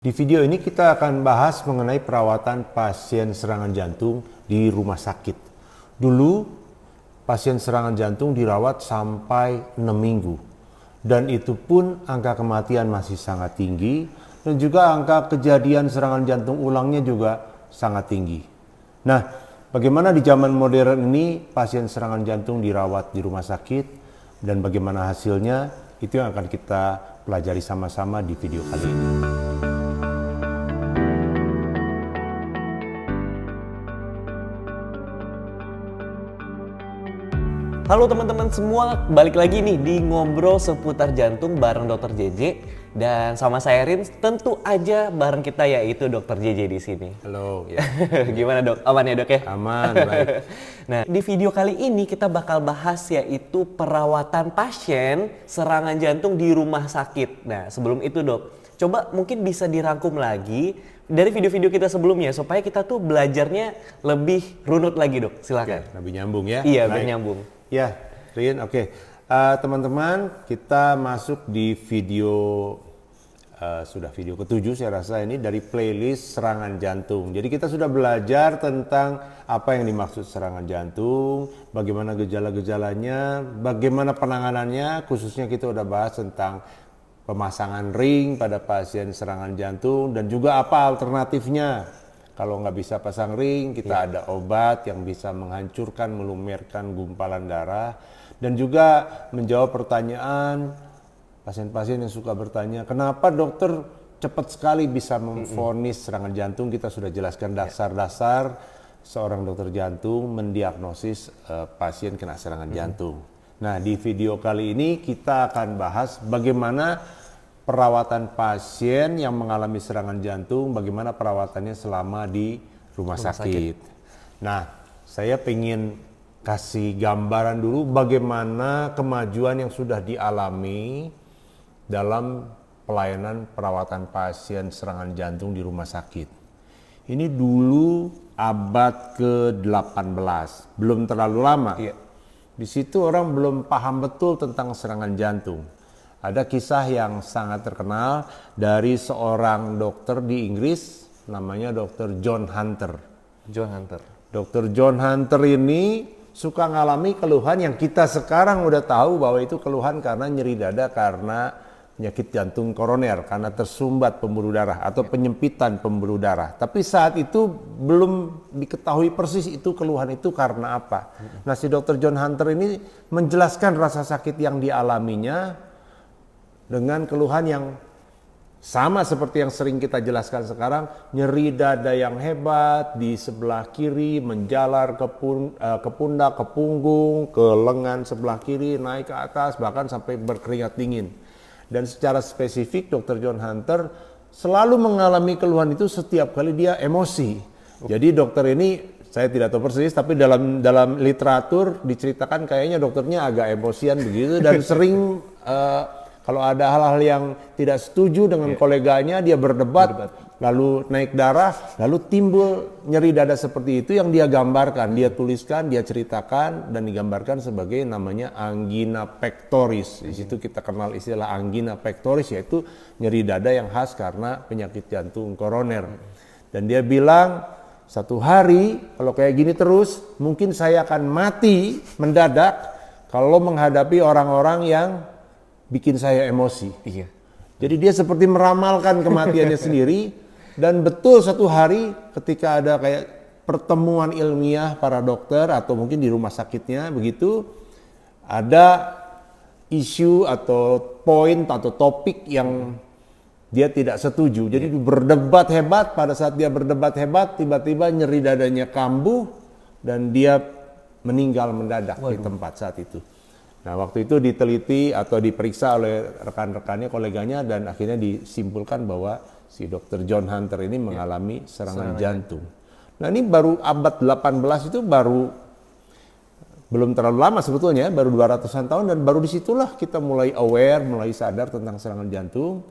Di video ini kita akan bahas mengenai perawatan pasien serangan jantung di rumah sakit. Dulu pasien serangan jantung dirawat sampai 6 minggu. Dan itu pun angka kematian masih sangat tinggi dan juga angka kejadian serangan jantung ulangnya juga sangat tinggi. Nah, bagaimana di zaman modern ini pasien serangan jantung dirawat di rumah sakit dan bagaimana hasilnya, itu yang akan kita pelajari sama-sama di video kali ini. Halo teman-teman semua, balik lagi nih di Ngobrol Seputar Jantung bareng Dr. JJ. Dan sama saya Rin, tentu aja bareng kita yaitu Dr. JJ di sini. Halo. Gimana dok? Aman ya dok ya? Aman, baik. Nah, di video kali ini kita bakal bahas yaitu perawatan pasien serangan jantung di rumah sakit. Nah, sebelum itu dok, coba mungkin bisa dirangkum lagi dari video-video kita sebelumnya supaya kita tuh belajarnya lebih runut lagi dok. Silakan. Oke, lebih nyambung ya. Iya, baik. lebih nyambung. Ya, Rin, oke. Teman-teman, kita masuk di video, sudah video ke-7 saya rasa ini dari playlist serangan jantung. Jadi kita sudah belajar tentang apa yang dimaksud serangan jantung, bagaimana gejala-gejalanya, bagaimana penanganannya, khususnya kita udah bahas tentang pemasangan ring pada pasien serangan jantung dan juga apa alternatifnya. Kalau nggak bisa pasang ring, kita ada obat yang bisa menghancurkan, melumerkan gumpalan darah. Dan juga menjawab pertanyaan pasien-pasien yang suka bertanya, kenapa dokter cepat sekali bisa memvonis serangan jantung? Kita sudah jelaskan dasar-dasar seorang dokter jantung mendiagnosis pasien kena serangan jantung. Nah, di video kali ini kita akan bahas bagaimana perawatan pasien yang mengalami serangan jantung, bagaimana perawatannya selama di rumah sakit. Nah, saya ingin kasih gambaran dulu bagaimana kemajuan yang sudah dialami dalam pelayanan perawatan pasien serangan jantung di rumah sakit. Ini dulu abad ke-18, belum terlalu lama. Iya. Di situ orang belum paham betul tentang serangan jantung. Ada kisah yang sangat terkenal dari seorang dokter di Inggris, namanya Dr. John Hunter. John Hunter. Dr. John Hunter ini suka ngalami keluhan yang kita sekarang udah tahu bahwa itu keluhan karena nyeri dada karena penyakit jantung koroner, karena tersumbat pembuluh darah atau penyempitan pembuluh darah. Tapi saat itu belum diketahui persis itu keluhan itu karena apa. Nah, si Dr. John Hunter ini menjelaskan rasa sakit yang dialaminya dengan keluhan yang sama seperti yang sering kita jelaskan sekarang, nyeri dada yang hebat di sebelah kiri, menjalar ke pundak, ke punggung, ke lengan sebelah kiri, naik ke atas, bahkan sampai berkeringat dingin. Dan secara spesifik Dr. John Hunter selalu mengalami keluhan itu setiap kali dia emosi. Jadi dokter ini, saya tidak tahu persis, tapi dalam literatur diceritakan kayaknya dokternya agak emosian begitu dan sering kalau ada hal-hal yang tidak setuju dengan koleganya, dia berdebat, lalu naik darah, lalu timbul nyeri dada seperti itu yang dia gambarkan, dia tuliskan, dia ceritakan, dan digambarkan sebagai namanya angina pectoris. Di situ kita kenal istilah angina pectoris, yaitu nyeri dada yang khas karena penyakit jantung koroner. Dan dia bilang, satu hari kalau kayak gini terus, mungkin saya akan mati mendadak kalau menghadapi orang-orang yang bikin saya emosi. Iya. Jadi dia seperti meramalkan kematiannya sendiri, dan betul satu hari ketika ada kayak pertemuan ilmiah para dokter atau mungkin di rumah sakitnya begitu, ada isu atau poin atau topik yang dia tidak setuju. Jadi berdebat hebat, pada saat dia berdebat hebat tiba-tiba nyeri dadanya kambuh dan dia meninggal mendadak di tempat saat itu. Nah, waktu itu diteliti atau diperiksa oleh rekan-rekannya, koleganya, dan akhirnya disimpulkan bahwa si Dr. John Hunter ini mengalami serangan jantung. Nah, ini baru abad 18 itu belum terlalu lama sebetulnya, baru 200-an tahun, dan baru disitulah kita mulai aware, mulai sadar tentang serangan jantung.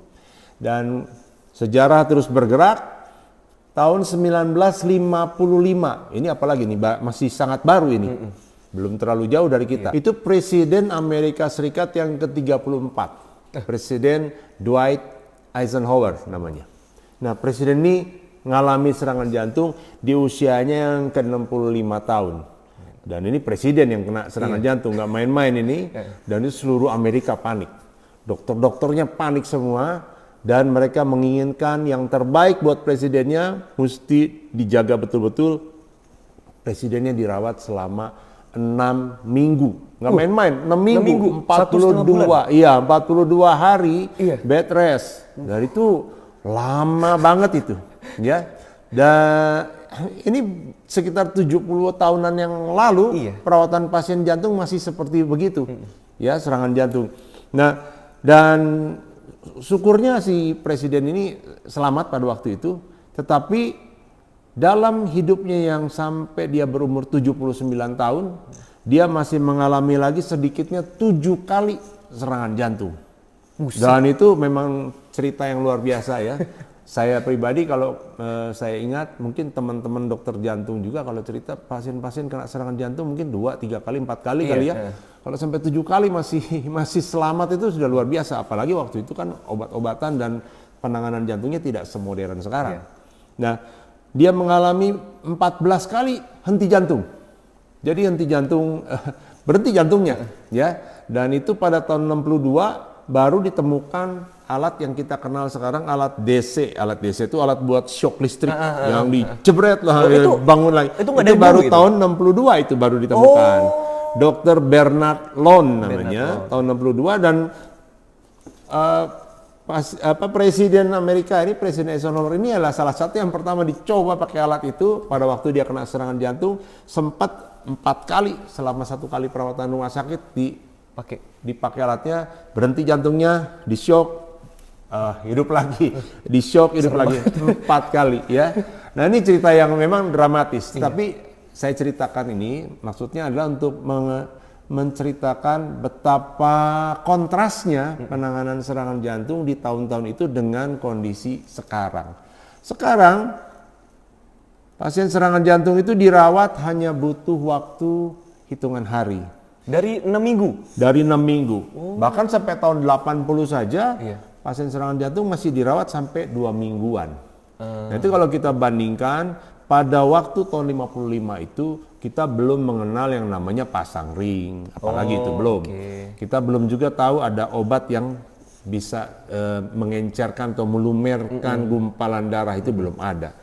Dan sejarah terus bergerak. Tahun 1955, ini apalagi nih, masih sangat baru ini. Belum terlalu jauh dari kita. Itu Presiden Amerika Serikat yang ke-34. Presiden Dwight Eisenhower namanya. Nah, presiden ini ngalami serangan jantung di usianya yang ke-65 tahun. Dan ini presiden yang kena serangan jantung, nggak main-main ini. Dan itu seluruh Amerika panik. Dokter-dokternya panik semua. Dan mereka menginginkan yang terbaik buat presidennya, mesti dijaga betul-betul. Presidennya dirawat selama 6 minggu. Nggak main-main, 6 minggu. 42, iya 42 hari bed rest. Dan itu lama banget itu. Ya, dan ini sekitar 70 tahunan yang lalu perawatan pasien jantung masih seperti begitu, ya serangan jantung. Nah, dan syukurnya si presiden ini selamat pada waktu itu, tetapi dalam hidupnya yang sampai dia berumur 79 tahun, dia masih mengalami lagi sedikitnya 7 kali serangan jantung. Dan itu memang cerita yang luar biasa ya. Saya pribadi kalau saya ingat, mungkin teman-teman dokter jantung juga kalau cerita pasien-pasien kena serangan jantung mungkin 2, 3 kali, 4 kali kali ya. Kalau sampai 7 kali masih selamat itu sudah luar biasa. Apalagi waktu itu kan obat-obatan dan penanganan jantungnya tidak semodern sekarang. Nah, dia mengalami 14 kali henti jantung. Jadi henti jantung, berhenti jantungnya ya. Dan itu pada tahun 62 baru ditemukan alat yang kita kenal sekarang, alat DC. Alat DC itu alat buat shock listrik yang dijebret lah, bangun lagi. Itu baru tahun 62 itu baru ditemukan. Dr. Bernard Lone namanya, tahun 62. Dan Presiden Amerika ini, Presiden Eisenhower ini adalah salah satu yang pertama dicoba pakai alat itu. Pada waktu dia kena serangan jantung, sempat 4 kali selama 1 kali perawatan rumah sakit dipakai alatnya, berhenti jantungnya, di shock, hidup lagi, di shock, hidup lagi 4 kali ya. Nah, ini cerita yang memang dramatis, tapi saya ceritakan ini maksudnya adalah untuk menceritakan betapa kontrasnya penanganan serangan jantung di tahun-tahun itu dengan kondisi sekarang. Sekarang pasien serangan jantung itu dirawat hanya butuh waktu hitungan hari. Dari 6 minggu? Dari 6 minggu. Bahkan sampai tahun 80 saja pasien serangan jantung masih dirawat sampai 2 mingguan. Nah, itu kalau kita bandingkan pada waktu tahun 55 itu kita belum mengenal yang namanya pasang ring, apalagi itu belum. Kita belum juga tahu ada obat yang bisa mengencerkan atau melumerkan gumpalan darah, itu belum ada.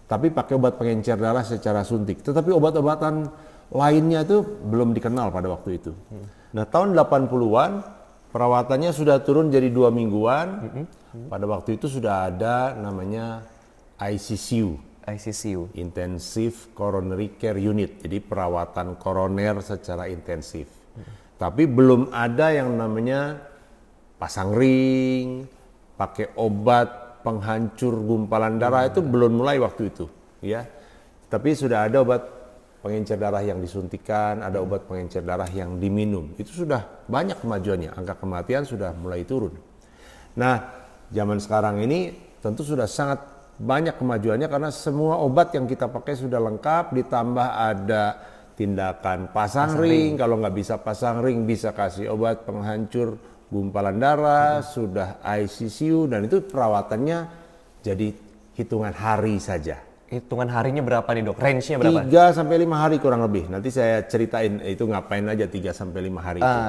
Tapi pakai obat pengencer darah secara suntik. Tetapi obat-obatan lainnya itu belum dikenal pada waktu itu. Nah, tahun 80-an perawatannya sudah turun jadi 2 mingguan. Pada waktu itu sudah ada namanya ICU, Intensive Coronary Care Unit, jadi perawatan koroner secara intensif. Tapi belum ada yang namanya pasang ring, pakai obat penghancur gumpalan darah, itu belum mulai waktu itu, ya. Tapi sudah ada obat pengencer darah yang disuntikan, ada obat pengencer darah yang diminum. Itu sudah banyak kemajuannya, angka kematian sudah mulai turun. Nah, zaman sekarang ini tentu sudah sangat banyak kemajuannya karena semua obat yang kita pakai sudah lengkap, ditambah ada tindakan pasang ring. Kalau nggak bisa pasang ring, bisa kasih obat penghancur gumpalan darah, sudah ICU, dan itu perawatannya jadi hitungan hari saja. Hitungan harinya berapa nih dok? Range-nya berapa? 3-5 hari kurang lebih. Nanti saya ceritain itu ngapain aja 3-5 hari itu.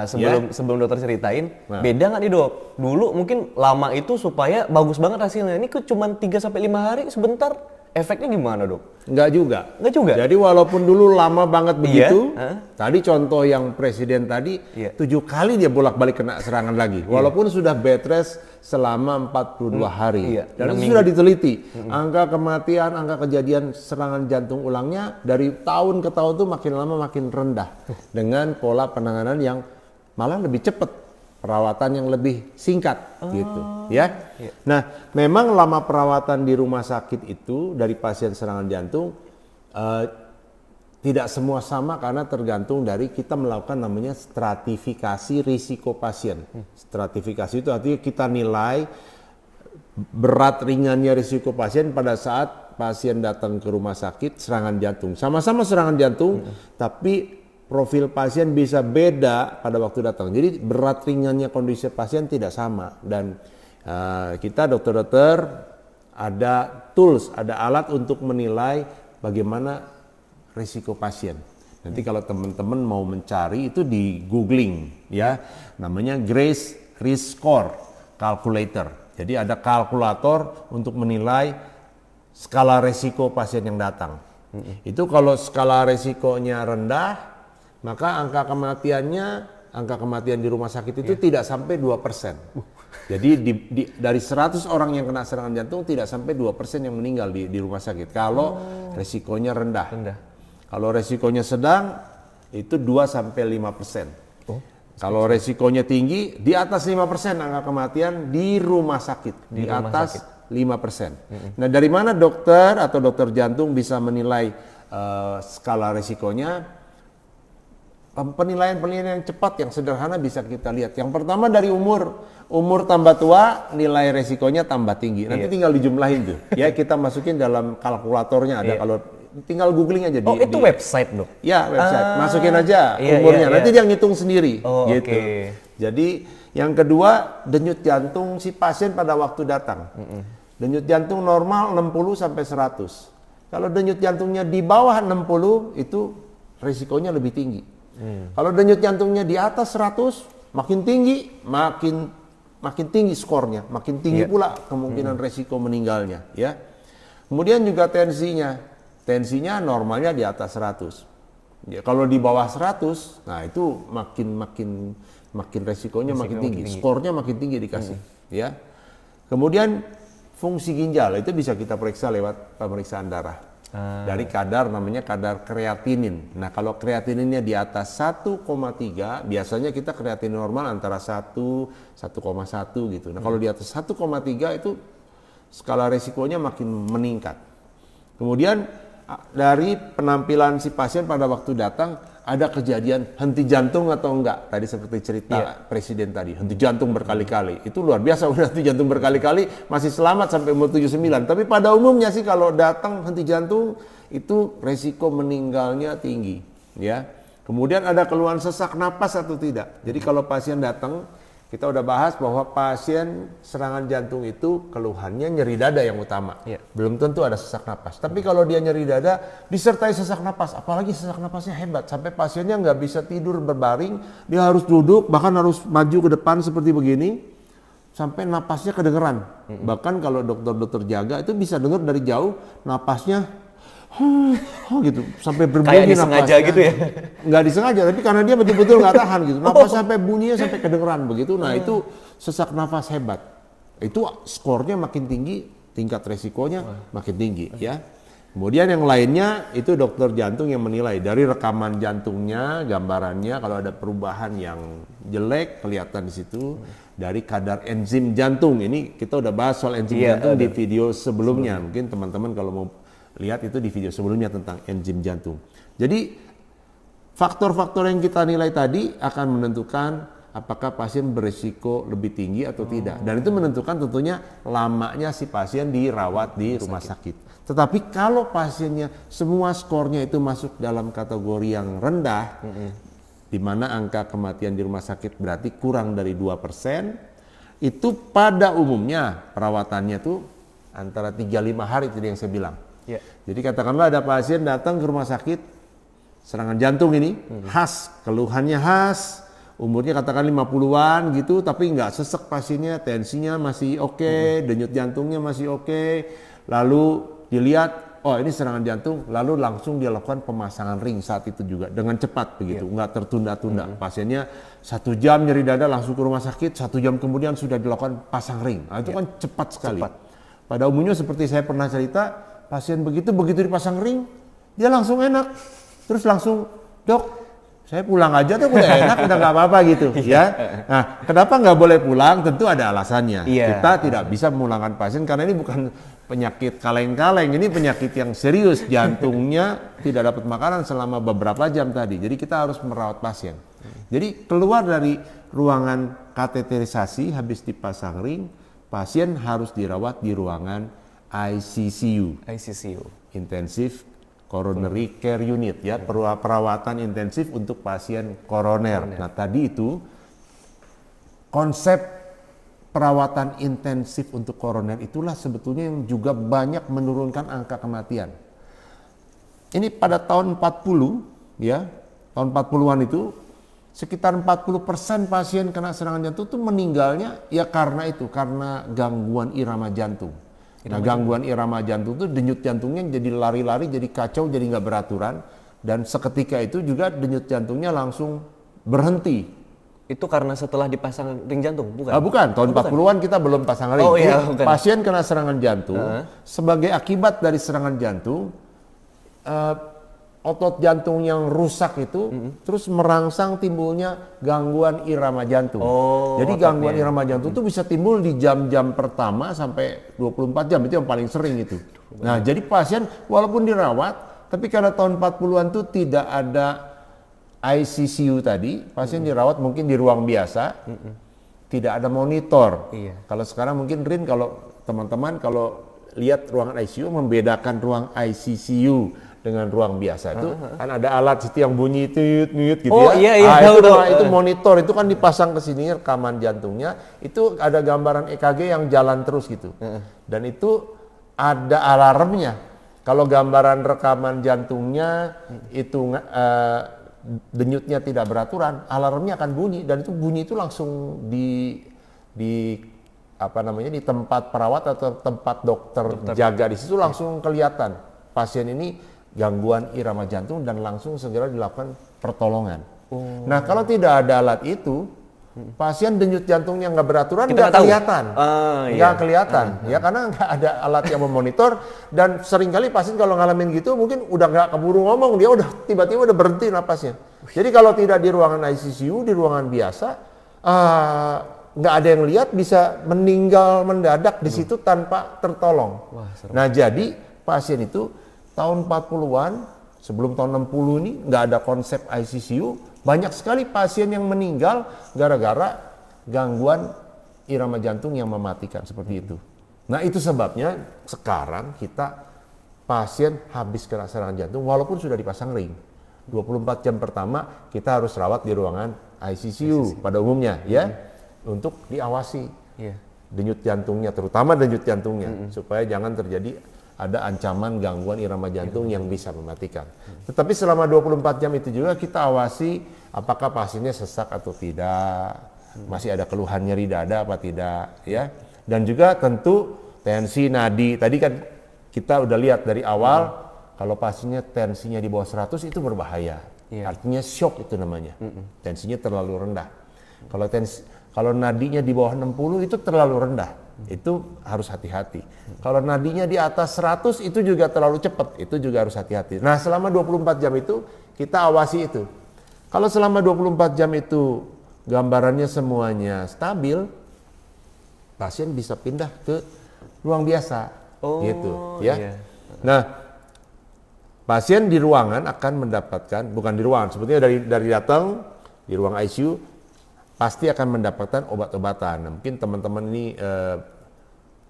Sebelum dokter ceritain, beda nggak nih dok? Dulu mungkin lama itu supaya bagus banget hasilnya. Ini cuma 3-5 hari sebentar. Efeknya gimana dok? Enggak juga. Enggak juga? Jadi walaupun dulu lama banget begitu, tadi contoh yang presiden tadi, 7 kali dia bolak-balik kena serangan lagi. Walaupun sudah bed rest selama 42 hari. Dan itu sudah diteliti. Angka kematian, angka kejadian serangan jantung ulangnya dari tahun ke tahun tuh makin lama makin rendah. Dengan pola penanganan yang malah lebih cepat. Perawatan yang lebih singkat gitu ya. Nah, memang lama perawatan di rumah sakit itu dari pasien serangan jantung tidak semua sama karena tergantung dari kita melakukan namanya stratifikasi risiko pasien. Stratifikasi itu artinya kita nilai berat ringannya risiko pasien pada saat pasien datang ke rumah sakit serangan jantung. Sama-sama serangan jantung, tapi profil pasien bisa beda pada waktu datang. Jadi berat ringannya kondisi pasien tidak sama. Dan kita dokter-dokter ada tools, ada alat untuk menilai bagaimana risiko pasien. Nanti kalau teman-teman mau mencari itu di googling ya, namanya Grace Risk Score Calculator. Jadi ada kalkulator untuk menilai skala risiko pasien yang datang. Itu kalau skala risikonya rendah, maka angka kematian di rumah sakit itu tidak sampai 2%. Jadi dari 100 orang yang kena serangan jantung tidak sampai 2% yang meninggal di rumah sakit kalau risikonya rendah. Kalau risikonya sedang itu 2-5%. Kalau risikonya tinggi di atas 5% angka kematian di rumah sakit, di atas 5%. Nah, dari mana dokter atau dokter jantung bisa menilai skala risikonya? Penilaian yang cepat, yang sederhana bisa kita lihat. Yang pertama dari umur tambah tua, nilai resikonya tambah tinggi. Nanti tinggal dijumlahin tuh. Ya, kita masukin dalam kalkulatornya ada. Kalau tinggal googling aja. Itu website dok? Ya, website. Masukin aja umurnya. Nanti dia ngitung sendiri. Gitu. Jadi yang kedua, denyut jantung si pasien pada waktu datang. Denyut jantung normal 60 sampai 100. Kalau denyut jantungnya di bawah 60 itu risikonya lebih tinggi. Kalau denyut jantungnya di atas 100, makin tinggi, makin tinggi skornya, makin tinggi pula kemungkinan resiko meninggalnya, ya. Kemudian juga tensinya normalnya di atas 100. Ya, kalau di bawah 100, nah itu makin resikonya makin tinggi, skornya makin tinggi dikasih, ya. Kemudian fungsi ginjal itu bisa kita periksa lewat pemeriksaan darah. Dari namanya kadar kreatinin. Nah, kalau kreatininnya di atas 1,3, biasanya kita kreatinin normal antara 1, 1,1 gitu. Nah, kalau di atas 1,3 itu skala resikonya makin meningkat. Kemudian dari penampilan si pasien pada waktu datang, ada kejadian henti jantung atau enggak. Tadi seperti cerita Presiden tadi, henti jantung berkali-kali. Itu luar biasa, udah henti jantung berkali-kali, masih selamat sampai umur 79. Tapi pada umumnya sih kalau datang henti jantung, itu resiko meninggalnya tinggi. Ya. Kemudian ada keluhan sesak napas atau tidak. Jadi kalau pasien datang, kita udah bahas bahwa pasien serangan jantung itu keluhannya nyeri dada yang utama. Belum tentu ada sesak napas. Tapi kalau dia nyeri dada disertai sesak napas, apalagi sesak napasnya hebat sampai pasiennya nggak bisa tidur berbaring, dia harus duduk, bahkan harus maju ke depan seperti begini sampai napasnya kedengeran. Bahkan kalau dokter-dokter jaga itu bisa dengar dari jauh napasnya gitu sampai berbunyi kayak disengaja napasnya. Gitu ya? Nggak disengaja, tapi karena dia betul-betul nggak tahan gitu. Napas sampai bunyinya sampai kedengeran begitu. Nah itu sesak nafas hebat. Itu skornya makin tinggi, tingkat resikonya makin tinggi ya. Kemudian yang lainnya itu dokter jantung yang menilai dari rekaman jantungnya, gambarannya kalau ada perubahan yang jelek kelihatan di situ. Dari kadar enzim jantung, ini kita udah bahas soal enzim jantung di video sebelumnya. Mungkin teman-teman kalau mau lihat itu di video sebelumnya tentang enzim jantung. Jadi faktor-faktor yang kita nilai tadi akan menentukan apakah pasien berisiko lebih tinggi atau tidak. Dan itu menentukan tentunya lamanya si pasien dirawat di rumah sakit. Tetapi kalau pasiennya semua skornya itu masuk dalam kategori yang rendah, di mana angka kematian di rumah sakit berarti kurang dari 2%, itu pada umumnya perawatannya tuh antara 3-5 hari tadi yang saya bilang. Jadi katakanlah ada pasien datang ke rumah sakit serangan jantung ini, khas, keluhannya khas, umurnya katakan 50-an gitu, tapi nggak sesek pasiennya, tensinya masih oke, denyut jantungnya masih oke, lalu dilihat, oh ini serangan jantung, lalu langsung dia lakukan pemasangan ring saat itu juga, dengan cepat begitu, nggak tertunda-tunda. Pasiennya 1 jam nyeri dada langsung ke rumah sakit, 1 jam kemudian sudah dilakukan pasang ring. Nah, itu kan cepat sekali. Pada umumnya seperti saya pernah cerita, pasien begitu dipasang ring, dia langsung enak, terus langsung, dok, saya pulang aja tuh udah enak, udah nggak apa-apa gitu, ya. Nah, kenapa nggak boleh pulang? Tentu ada alasannya. Kita tidak bisa memulangkan pasien karena ini bukan penyakit kaleng-kaleng, ini penyakit yang serius, jantungnya tidak dapat makanan selama beberapa jam tadi. Jadi kita harus merawat pasien. Jadi keluar dari ruangan kateterisasi habis dipasang ring, pasien harus dirawat di ruangan ICCU, Intensive Coronary Care Unit, ya, perawatan intensif untuk pasien koroner. Nah, tadi itu konsep perawatan intensif untuk koroner itulah sebetulnya yang juga banyak menurunkan angka kematian. Ini pada tahun 40 ya, tahun 40-an itu sekitar 40% pasien kena serangan jantung itu meninggalnya ya karena gangguan irama jantung. Nah, gangguan irama jantung itu denyut jantungnya jadi lari-lari, jadi kacau, jadi nggak beraturan, dan seketika itu juga denyut jantungnya langsung berhenti. Itu karena setelah dipasang ring jantung, bukan? Bukan, tahun 40-an kita belum pasang ring. Oh iya, bukan. Pasien kena serangan jantung, sebagai akibat dari serangan jantung, otot jantung yang rusak itu terus merangsang timbulnya gangguan irama jantung. Jadi gangguan irama jantung itu bisa timbul di jam-jam pertama sampai 24 jam, itu yang paling sering itu. Nah, jadi pasien walaupun dirawat, tapi karena tahun 40-an itu tidak ada ICCU tadi, pasien dirawat mungkin di ruang biasa, tidak ada monitor. Kalau sekarang mungkin Rin, kalau teman-teman kalau lihat ruangan ICU membedakan ruang ICCU dengan ruang biasa itu kan ada alat situ yang bunyi tut gitu ya. Itu monitor, itu kan dipasang ke sini rekaman jantungnya, itu ada gambaran EKG yang jalan terus gitu. Dan itu ada alarmnya. Kalau gambaran rekaman jantungnya itu denyutnya tidak beraturan, alarmnya akan bunyi, dan itu bunyi itu langsung di tempat perawat atau tempat dokter jaga di situ langsung kelihatan pasien ini gangguan irama jantung dan langsung segera dilakukan pertolongan. Nah, kalau tidak ada alat itu, pasien denyut jantungnya nggak beraturan, nggak kelihatan, ya karena nggak ada alat yang memonitor, dan seringkali pasien kalau ngalamin gitu mungkin udah nggak keburu ngomong, dia udah tiba-tiba udah berhenti napasnya. Jadi kalau tidak di ruangan ICCU, di ruangan biasa, nggak ada yang lihat, bisa meninggal mendadak di situ tanpa tertolong. Nah, jadi pasien itu tahun 40-an, sebelum tahun 60 ini nggak ada konsep ICCU, banyak sekali pasien yang meninggal gara-gara gangguan irama jantung yang mematikan seperti itu. Nah, itu sebabnya sekarang kita pasien habis kena serangan jantung walaupun sudah dipasang ring, 24 jam pertama kita harus rawat di ruangan ICCU pada umumnya ya, untuk diawasi denyut jantungnya, terutama denyut jantungnya, supaya jangan terjadi ada ancaman gangguan irama jantung yang bisa mematikan. Tetapi selama 24 jam itu juga kita awasi apakah pasiennya sesak atau tidak, masih ada keluhan nyeri dada apa tidak, ya. Dan juga tentu tensi nadi. Tadi kan kita udah lihat dari awal kalau pasiennya tensinya di bawah 100 itu berbahaya. Artinya shock itu namanya. Tensinya terlalu rendah. Kalau nadinya di bawah 60 itu terlalu rendah. Itu harus hati-hati. Kalau nadinya di atas 100 itu juga terlalu cepat, itu juga harus hati-hati. Nah, selama 24 jam itu kita awasi itu. Kalau selama 24 jam itu gambarannya semuanya stabil, pasien bisa pindah ke ruang biasa, gitu ya. Nah, pasien di ruangan akan mendapatkan, bukan di ruangan, sebetulnya dari datang di ruang ICU pasti akan mendapatkan obat-obatan. Nah, mungkin teman-teman ini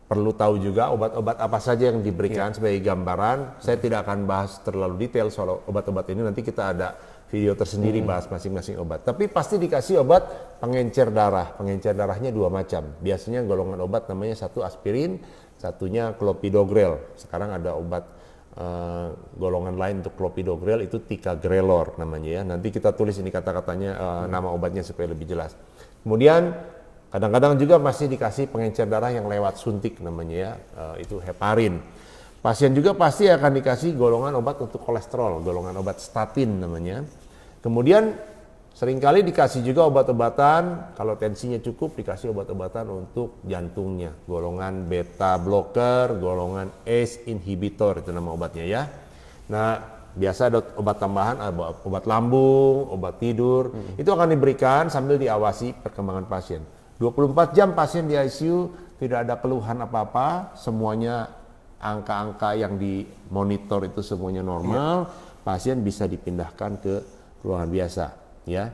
perlu tahu juga obat-obat apa saja yang diberikan sebagai gambaran. Saya tidak akan bahas terlalu detail soal obat-obat ini, nanti kita ada video tersendiri bahas masing-masing obat. Tapi pasti dikasih obat pengencer darah. Pengencer darahnya 2 macam. Biasanya golongan obat namanya satu aspirin, satunya clopidogrel. Sekarang ada obat golongan lain untuk clopidogrel, itu ticagrelor namanya ya. Nanti kita tulis ini kata-katanya, nama obatnya supaya lebih jelas. Kemudian kadang-kadang juga masih dikasih pengencer darah yang lewat suntik namanya ya, itu heparin. Pasien juga pasti akan dikasih golongan obat untuk kolesterol, golongan obat statin namanya. Kemudian seringkali dikasih juga obat-obatan, kalau tensinya cukup dikasih obat-obatan untuk jantungnya, golongan beta blocker, golongan ACE inhibitor, itu nama obatnya ya. Nah, biasa ada obat tambahan, obat lambung, obat tidur, itu akan diberikan sambil diawasi perkembangan pasien. 24 jam pasien di ICU tidak ada keluhan apa-apa, semuanya angka-angka yang dimonitor itu semuanya normal, pasien bisa dipindahkan ke ruangan biasa. Ya,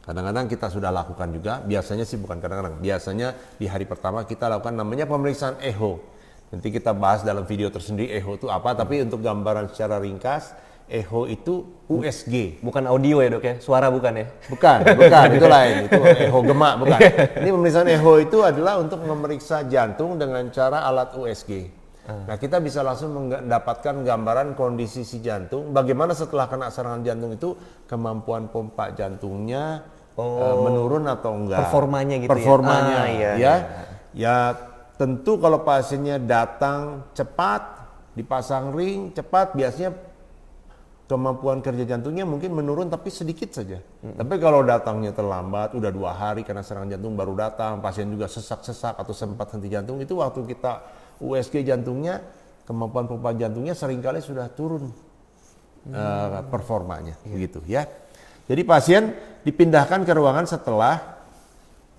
kadang-kadang kita sudah lakukan juga, biasanya sih bukan kadang-kadang, biasanya di hari pertama kita lakukan namanya pemeriksaan echo. Nanti kita bahas dalam video tersendiri echo itu apa, tapi untuk gambaran secara ringkas, echo itu USG. Bukan audio ya dok ya, suara bukan ya? Bukan, itu lain, itu echo gemak, bukan. Ini pemeriksaan echo itu adalah untuk memeriksa jantung dengan cara alat USG. Nah, kita bisa langsung mendapatkan gambaran kondisi si jantung, bagaimana setelah kena serangan jantung itu kemampuan pompa jantungnya menurun atau enggak. Performanya gitu Performanya, iya. Ya, tentu kalau pasiennya datang cepat, dipasang ring cepat, biasanya kemampuan kerja jantungnya mungkin menurun tapi sedikit saja. Tapi kalau datangnya terlambat, udah 2 hari karena serangan jantung baru datang, pasien juga sesak-sesak atau sempat henti jantung, itu waktu kita USG jantungnya, kemampuan pompa jantungnya seringkali sudah turun performanya, begitu ya. Jadi pasien dipindahkan ke ruangan setelah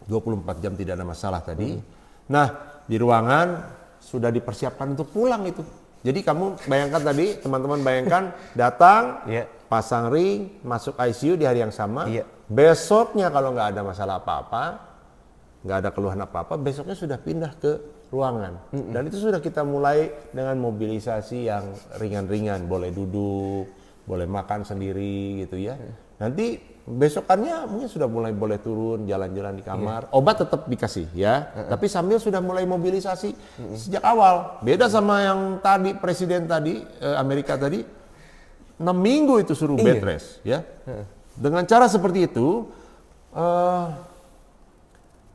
24 jam tidak ada masalah tadi. Nah, di ruangan sudah dipersiapkan untuk pulang itu. Jadi kamu bayangkan tadi, teman-teman bayangkan datang, pasang ring, masuk ICU di hari yang sama. Besoknya kalau nggak ada masalah apa-apa, nggak ada keluhan apa-apa, besoknya sudah pindah ke ruangan. Dan itu sudah kita mulai dengan mobilisasi yang ringan-ringan, boleh duduk, boleh makan sendiri gitu ya. Nanti besokannya mungkin sudah mulai boleh turun, jalan-jalan di kamar. Obat tetap dikasih ya, tapi sambil sudah mulai mobilisasi sejak awal. Beda sama yang tadi presiden tadi Amerika tadi 6 minggu itu suruh bed rest ya. Dengan cara seperti itu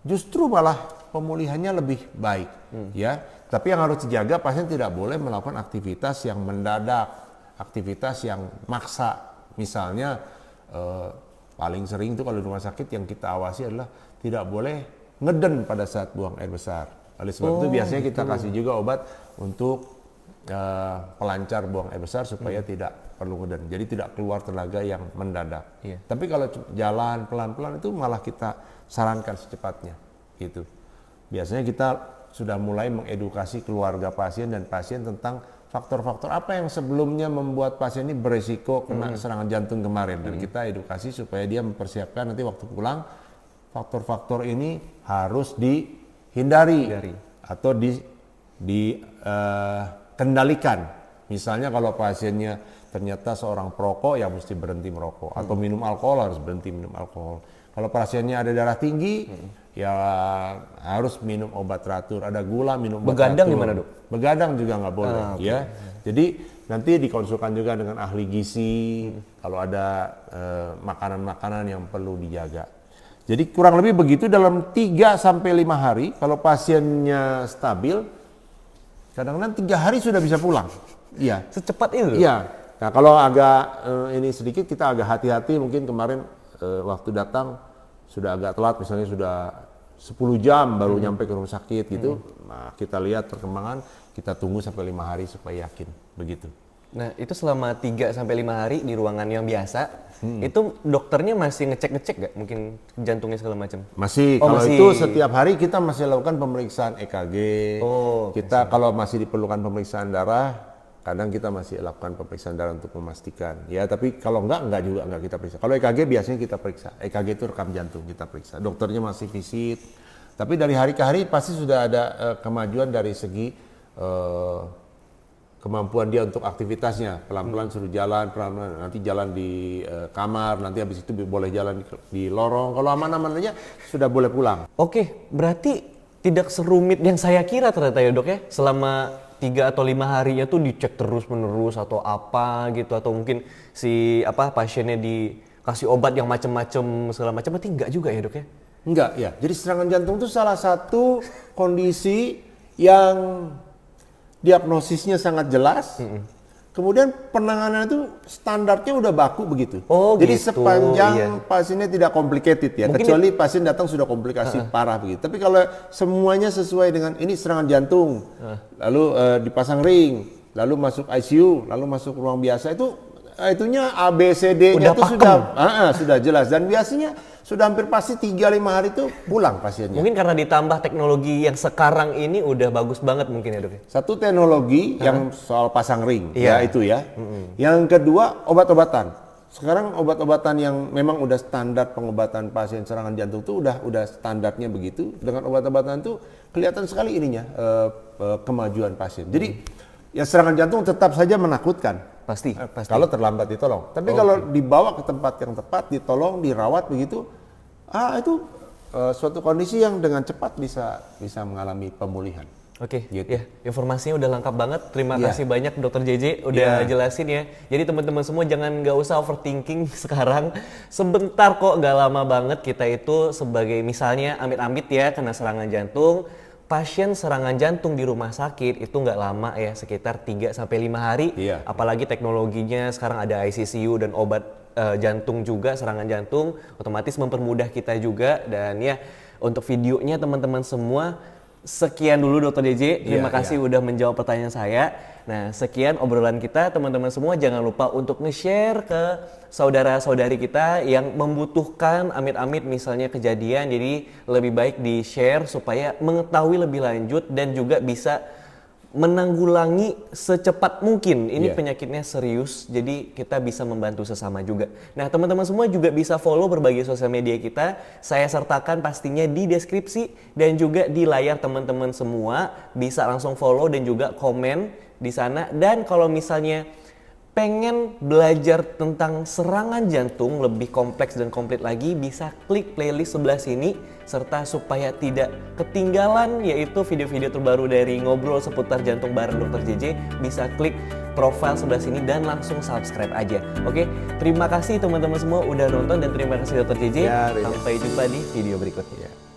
justru malah pemulihannya lebih baik ya. Tapi yang harus dijaga, pasien tidak boleh melakukan aktivitas yang mendadak, aktivitas yang maksa. Misalnya paling sering itu kalau di rumah sakit yang kita awasi adalah tidak boleh ngeden pada saat buang air besar. Oleh sebab itu biasanya kita kasih juga obat untuk pelancar buang air besar supaya tidak perlu ngeden. Jadi tidak keluar tenaga yang mendadak. Tapi kalau jalan pelan-pelan itu malah kita sarankan secepatnya gitu. Biasanya kita sudah mulai mengedukasi keluarga pasien dan pasien tentang faktor-faktor apa yang sebelumnya membuat pasien ini beresiko kena serangan jantung kemarin. Dan kita edukasi supaya dia mempersiapkan nanti waktu pulang faktor-faktor ini harus dihindari atau dikendalikan. Misalnya kalau pasiennya ternyata seorang perokok, ya mesti berhenti merokok. Atau minum alkohol, harus berhenti minum alkohol. Kalau pasiennya ada darah tinggi, ya harus minum obat teratur. Ada gula, minum obat Begadang teratur. gimana dok? Begadang juga nggak boleh ya. Jadi nanti dikonsulkan juga dengan ahli gizi kalau ada makanan-makanan yang perlu dijaga. Jadi kurang lebih begitu dalam 3-5 hari. Kalau pasiennya stabil, kadang-kadang 3 hari sudah bisa pulang. Iya. Secepat itu? Iya. Nah kalau agak ini sedikit kita agak hati-hati, mungkin kemarin waktu datang sudah agak telat, misalnya sudah 10 jam baru nyampe ke rumah sakit gitu. Nah kita lihat perkembangan, kita tunggu sampai 5 hari supaya yakin, begitu. Nah itu selama 3-5 hari di ruangan yang biasa, itu dokternya masih ngecek-ngecek nggak? Mungkin jantungnya segala macam? Masih, kalau itu setiap hari kita masih lakukan pemeriksaan EKG. Kita kalau masih diperlukan pemeriksaan darah, kadang kita masih lakukan pemeriksaan darah untuk memastikan. Ya, tapi kalau enggak juga enggak kita periksa. Kalau EKG biasanya kita periksa. EKG itu rekam jantung kita periksa. Dokternya masih visit. Tapi dari hari ke hari pasti sudah ada kemajuan dari segi kemampuan dia untuk aktivitasnya. Pelan-pelan suruh jalan, pelan-pelan nanti jalan di kamar, nanti habis itu boleh jalan di lorong. Kalau aman-aman aja sudah boleh pulang. Oke, berarti tidak serumit yang saya kira ternyata ya dok ya. Selama 3 atau 5 harinya tuh dicek terus-menerus atau apa gitu, atau mungkin si pasiennya dikasih obat yang macam-macam segala macam, berarti enggak juga ya dok ya? Enggak ya. Jadi serangan jantung itu salah satu kondisi yang diagnosisnya sangat jelas. Kemudian penanganan itu standarnya udah baku begitu. Jadi gitu. Sepanjang pasiennya tidak complicated ya, mungkin kecuali pasien datang sudah komplikasi parah begitu. Tapi kalau semuanya sesuai dengan ini serangan jantung, lalu dipasang ring, lalu masuk ICU, lalu masuk ruang biasa, itu itunya ABCD-nya itu sudah jelas, dan biasanya sudah hampir pasti 3-5 hari itu pulang pasiennya. Mungkin karena ditambah teknologi yang sekarang ini udah bagus banget mungkin ya dok. Satu teknologi yang soal pasang ring, ya itu ya. Yang kedua obat-obatan. Sekarang obat-obatan yang memang udah standar pengobatan pasien serangan jantung itu udah standarnya begitu. Dengan obat-obatan itu kelihatan sekali ininya kemajuan pasien. Jadi ya serangan jantung tetap saja menakutkan. pasti. Kalau terlambat ditolong. Tapi kalau dibawa ke tempat yang tepat, ditolong, dirawat begitu, itu suatu kondisi yang dengan cepat bisa mengalami pemulihan. Oke, Gitu. ya informasinya udah lengkap banget. Terima Iya. kasih banyak Dokter JJ udah jelasin ya. Jadi teman-teman semua jangan nggak usah overthinking sekarang. Sebentar kok, nggak lama banget kita itu sebagai misalnya amit-amit ya kena serangan jantung. Pasien serangan jantung di rumah sakit itu nggak lama ya, sekitar 3-5 hari. Iya. Apalagi teknologinya sekarang ada ICCU dan obat jantung juga, serangan jantung, otomatis mempermudah kita juga. Dan ya untuk videonya teman-teman semua, sekian dulu Dokter JJ, terima kasih udah menjawab pertanyaan saya. Nah, sekian obrolan kita, teman-teman semua jangan lupa untuk nge-share ke saudara-saudari kita yang membutuhkan amit-amit misalnya kejadian. Jadi lebih baik di-share supaya mengetahui lebih lanjut dan juga bisa menanggulangi secepat mungkin. Ini penyakitnya serius, jadi kita bisa membantu sesama juga. Nah, teman-teman semua juga bisa follow berbagai sosial media kita. Saya sertakan pastinya di deskripsi dan juga di layar teman-teman semua. Bisa langsung follow dan juga komen di sana. Dan kalau misalnya pengen belajar tentang serangan jantung lebih kompleks dan komplit lagi, bisa klik playlist sebelah sini, serta supaya tidak ketinggalan yaitu video-video terbaru dari ngobrol seputar jantung bareng Dokter JJ, bisa klik profile sebelah sini dan langsung subscribe aja. Oke, terima kasih teman-teman semua udah nonton dan terima kasih Dokter JJ. Sampai jumpa di video berikutnya.